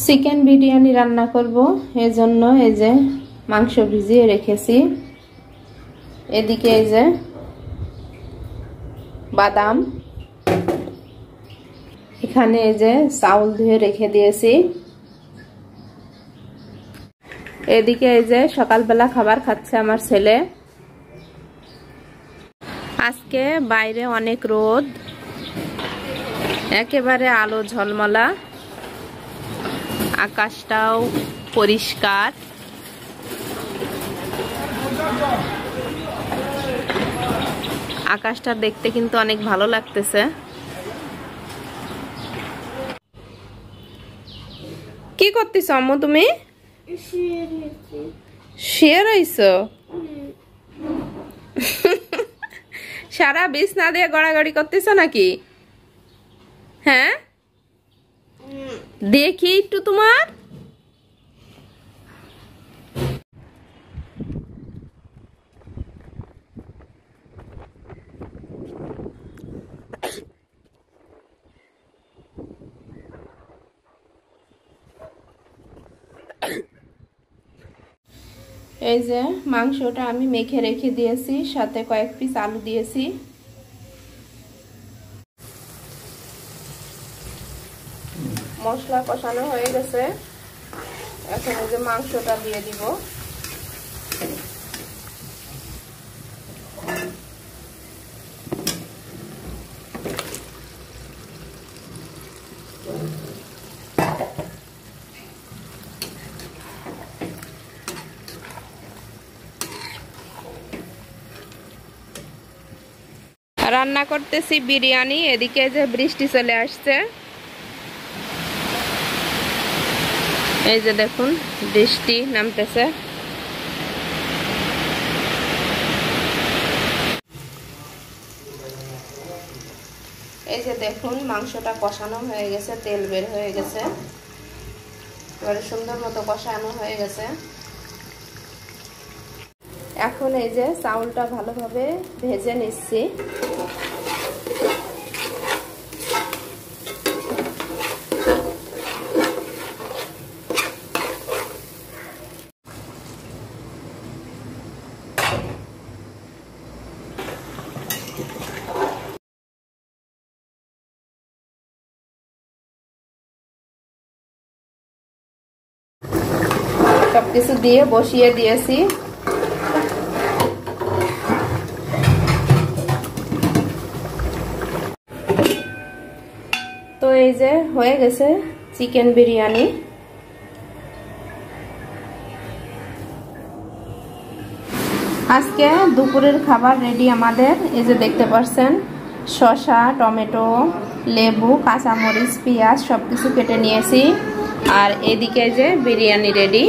Chicken biryani রান্না করব, এজন্য এই যে মাংস ভিজিয়ে রেখেছি। এদিকে এই যে বাদাম, এখানে এই যে চাউল ধুয়ে রেখে দিয়েছি। এদিকে এই যে সকালবেলা খাবার খাচ্ছে আমার ছেলে। আজকে বাইরে অনেক রোদ, একেবারে আলো ঝলমলা, আকাশটাও পরিষ্কার। আকাশটা দেখতে কিন্তু অনেক ভালো লাগতেছে। কি করতেছ আম্মু তুমি? শুয়ে রইছো? সারা বিছনা দিয়ে গড়াগড়ি করতেছ নাকি? হ্যাঁ, দেখি একটু তোমার। এই যে মাংসটা আমি মেখে রেখে দিয়েছি, সাথে কয়েক পিস আলু দিয়েছি। মশলা কষানো হয়ে গেছে, এখন এই যে মাংসটা দিয়ে দিব। রান্না করতেছি বিরিয়ানি, এদিকে যে বৃষ্টি চলে আসছে। এই যে দেখুন বৃষ্টি নামতেছে। এই যে দেখুন মাংসটা কষানো হয়ে গেছে, তেল বের হয়ে গেছে, এবারে সুন্দর মতো কষানো হয়ে গেছে। এখন এই যে চাউলটা ভালোভাবে ভেজে নিচ্ছি। সবকিছু দিয়ে বসিয়ে দিয়েছি। তো এই যে হয়ে গেছে চিকেন বিরিয়ানি। আজকে দুপুরের খাবার রেডি আমাদের। এই যে দেখতে পাচ্ছেন শসা, টমেটো, লেবু, কাঁচামরিচ, পেঁয়াজ সবকিছু কেটে নিয়েছি। আর এদিকে যে বিরিয়ানি রেডি।